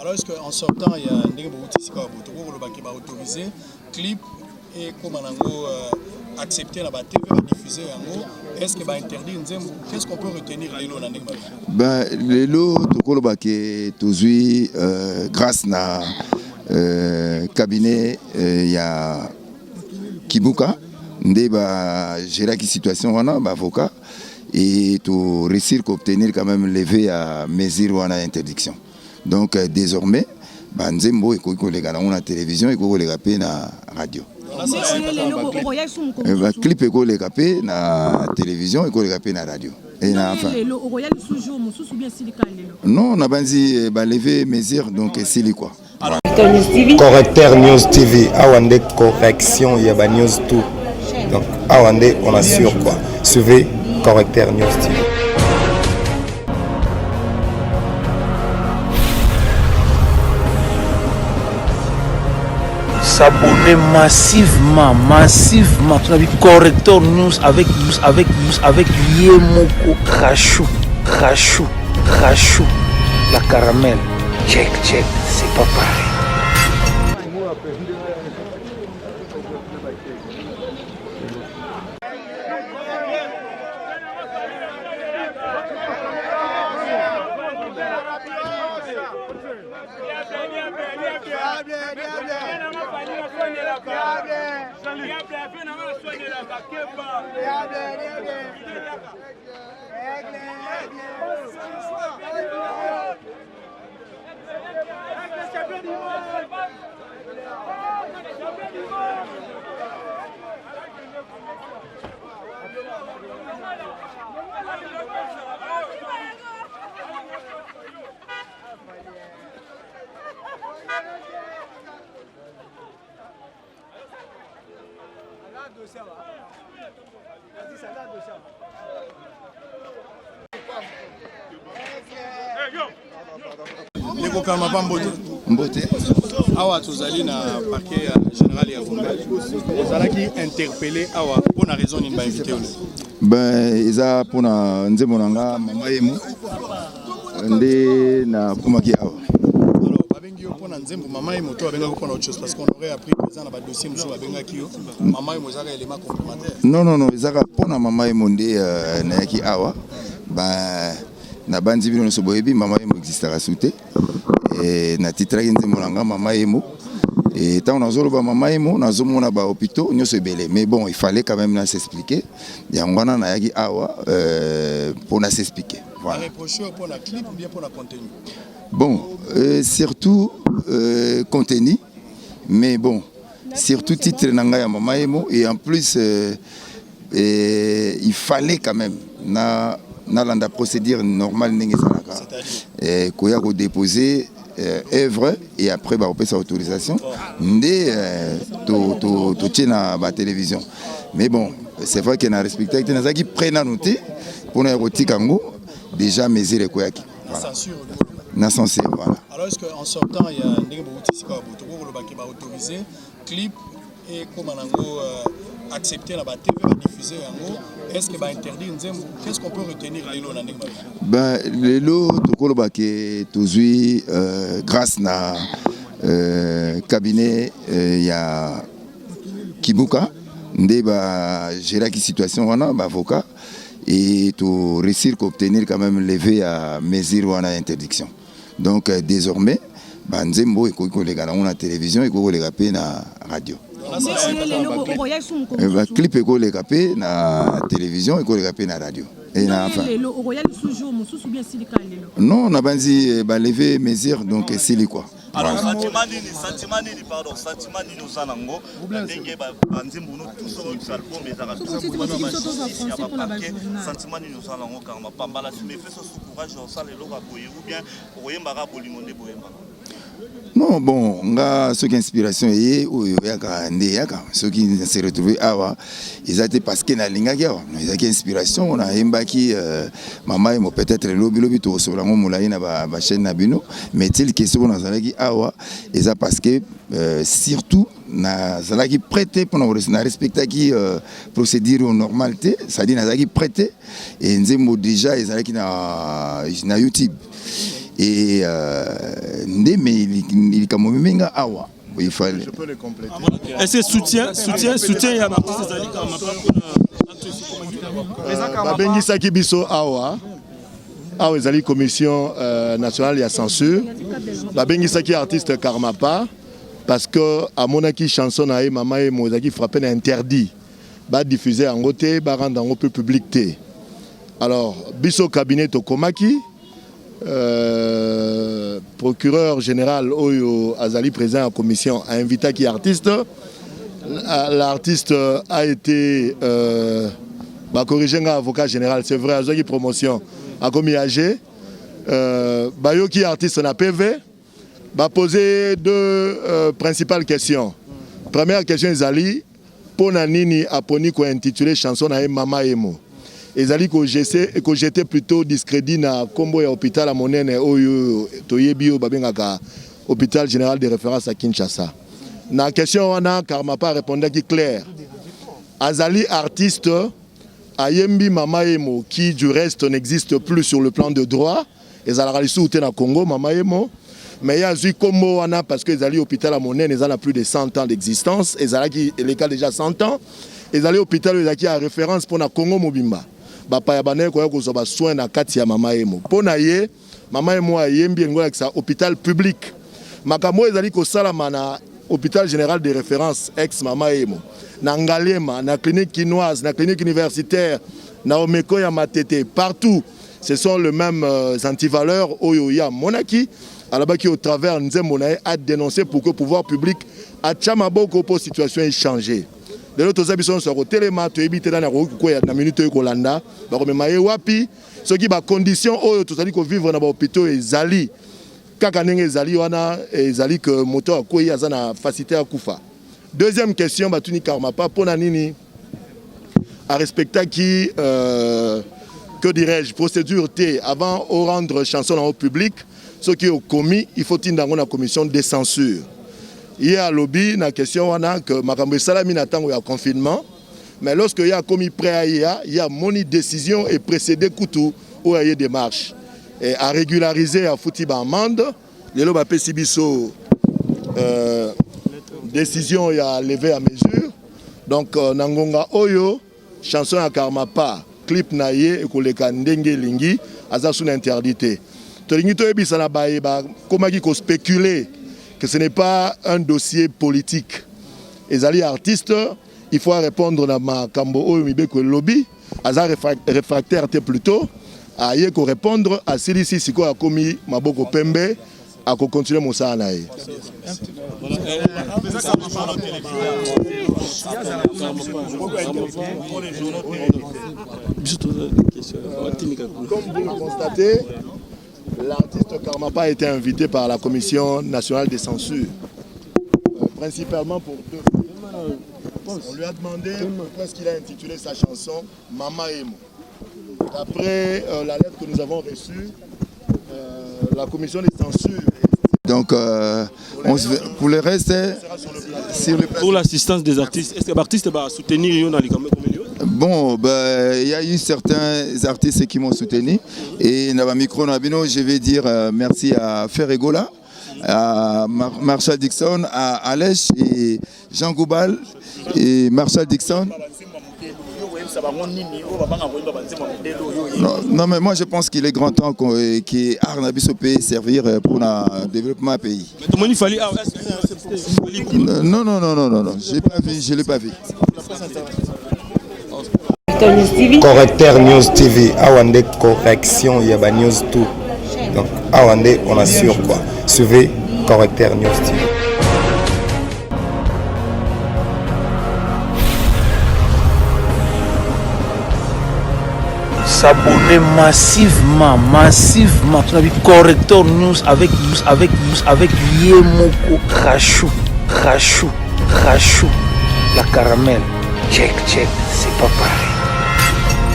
Alors est-ce qu'en sortant, il y a un ding autorisé clip et comme on a accepté la TV, diffuser est-ce que va interdire qu'est-ce qu'on peut retenir les lots ben les lots toujours grâce na cabinet il y a Kibuka ndé ba gérer la situation wana ba avocat et tout réussir à obtenir quand même lever à mesure wana interdiction. Donc désormais ba nzembo eko les gars na télévision eko les gars na radio. Clip eko les gars na télévision eko les gars na radio. Et na enfin. Non, on a banzi ba lever mesure donc c'est quoi. Correcteur News TV, Awande correction, il y a ba news tout. Donc Awande on assure quoi. Suivez Correcteur News TV. S'abonner massivement, tout Correcteur News avec Yemoko Crachou, la caramel. Check, c'est pas pareil. Les Kokama Mbote. Awa tozali na parquet général ya Vungali. Ozala qui interpellé awa pour la raison d'une invité. Ben eza pour na nzembo nanga mama yemu ndé na kumaki awa. Alors babengi pour na nzembo mama yemu to babenga ko na autre chose parce qu'on aurait appris que ça na ba dossier muso babenga ki yo. Mama yemu zaka élément complémentaire. Non, ezaka pour na mama yemu ndé na yaki awa. Ben na bandi bino so boyebi mama yemu existera souté et na titre nzembo nanga mama yemu. Et tant on a zolo ba mama yemu na zo mona ba hôpitaux nyoso belé mais bon il fallait quand même s'expliquer yangwana na yaki awa pour s'expliquer voilà. Reprocher pour la clip ou bien pour la contenu. Bon surtout contenu mais bon surtout titre nanga ya mama yemu et en plus il fallait quand même na landa procédure normale ningi salaka et koya ko déposer œuvre et après on peut sa autorisation to tient la télévision mais bon c'est vrai qu'il y a un respecté qui prennent à noter pour nous kango déjà mesure koyaki na censure voilà. Alors est-ce qu'en sortant il y a un ding autorisé clip et comme on accepter la TV diffuser est-ce que va interdire qu'est-ce qu'on peut retenir les lots ben les lots toujours grâce na cabinet il y a Kibuka ndé ba gérer la situation wana ba avocat et tout réussir à obtenir quand même lever à mesure wana interdiction. Donc désormais ba nzembo eko les gars na télévision eko les gars na radio. Clip eko les gars na télévision eko les gars na radio. Et na enfin. Non, on a banzi ba lever mesure donc c'est quoi. Alors sentiment ni pardon sentiment ni nous anango ndenge ba nzembo no tout sur album mais ça sentiment ni nous anango car ma pambala si me fait ce courage on sale le boye ou bien oyemba ka bolingonde boyemba. Non bon nga ce qui inspiration est ou yaka ndé yaka ce qui s'est retrouvé awa ils étaient parce que na linga kia ils étaient inspiration on a embaki mama mo peut-être lobi to so la mo mulai na ba chaîne na bino mais tel que ce qu'on a zalaki awa ils a parce que surtout na zalaki prêté pour na respecter qui procédure normalité ça dit na zalaki prêté et nzembo déjà ils zalaki na YouTube et ndeme il comme menga awa il fallait. Je peux le compléter. Est-ce que soutien il y a l'artiste Zali Babengisaki biso awa ezali commission nationale ya censure. Babengisaki artiste Karmapa parce que à monaki chanson na mama et mozaki frappé na interdit. Ba diffuser en côté, ba rendre en peu publicité. Alors biso cabinet tokomaki procureur général Oyo Azali présent à la commission a invité qui artiste. L'artiste a été corrigé un avocat général, c'est vrai, à promotion a commis AG. Bayo qui artiste na PV va poser deux principales questions. Première question Zali pour Nanini Aponi ko intitulé chanson na Mama Emo. Ezali ko jeté plutôt discrédit na kombo ya hôpital à monene oyo toyebio babengaka hôpital général de référence à Kinshasa. Na question wana Karmapa répondait qui clair. Azali artiste ayembi Mama Emo qui du reste n'existe plus sur le plan de droit. Ezala ralisu na Congo Mama Emo. Mais il y a eu kombo wana parce que Ezali hôpital à monene ezala plus de 100 ans d'existence. Ezala qui les cas déjà 100 ans. Ezali hôpital ezaki a référence pour na Congo Mobimba. Bapa ya bane ko ko ba soin na kati ya Mama Emo. Pona ye Mama Emo ayembi ngola sa hôpital public. Makamo ezali ko salama na hôpital général de référence ex Mama Emo. Na Ngalema, na clinique quinoise, na clinique universitaire, na Omeko ya Matete, partout. Ce sont les mêmes antivaleurs oyo ya monaki alaba qui au travers Nzembonae a dénoncé pour que le pouvoir public a chamaboko pour situation ait changé. De l'autre côté, ils sont au téléma, tu habites dans la minute de Kolanda, wapi, ce qui est condition, tout ça dit qu'on vivre dans l'hôpital et Zali, kakanenge Zali, wana et Zali que moteur a quoi y a na facilité à Koufa. Deuxième question, Batuni Karmapa, pour Nanini, à respecter qui, que dirais-je, procédure T, avant de rendre chanson au public, ce qui est commis, il faut qu'il y ait une commission de censure. Il y a lobby na question wana que makambo salami na tango ya confinement mais lorsque il y a commis prêt il y a moni décision et précédé kutu ou y a démarche et à régulariser à fouti ba amende lelo ba pesi biso décision ya levé à mesure donc nangonga oyo chanson ya Karmapa clip na ye ekoleka ndenge lingi aza sous interdité to lingi to ebisa na ba komaki ko spéculer que ce n'est pas un dossier politique. Les alliés artistes, il faut répondre à ma cambo oumibeko lobby, à ça réfractaire plutôt, à y répondre à celui-ci si quoi a commis Maboko Pembe, à continuer mon sanaï. Comme vous le constatez, l'artiste Karmapa a été invité par la Commission nationale de censure, principalement pour deux. On lui a demandé pourquoi est-ce qu'il a intitulé sa chanson Mama Emo. Après la lettre que nous avons reçue, la Commission de censure. Donc, pour le reste, sur le pour l'assistance des artistes, est-ce que l'artiste va soutenir dans les campagnes? Bon, il y a eu certains artistes qui m'ont soutenu. Et dans micro, je vais dire merci à Ferregola, à Marshall Dixon, à Alèche et Jean Goubal et Marshall Dixon. Non, mais moi je pense qu'il est grand temps que Arnabiso peut servir pour le développement du pays. Non, je ne l'ai pas vu. Correcteur News TV, Awande correction, il y a News tout. Donc Awande, on assure quoi. Suivez Correcteur News TV. S'abonner massivement. Correcteur News avec Yemoko Rachou, la caramel. Check, c'est pas pareil.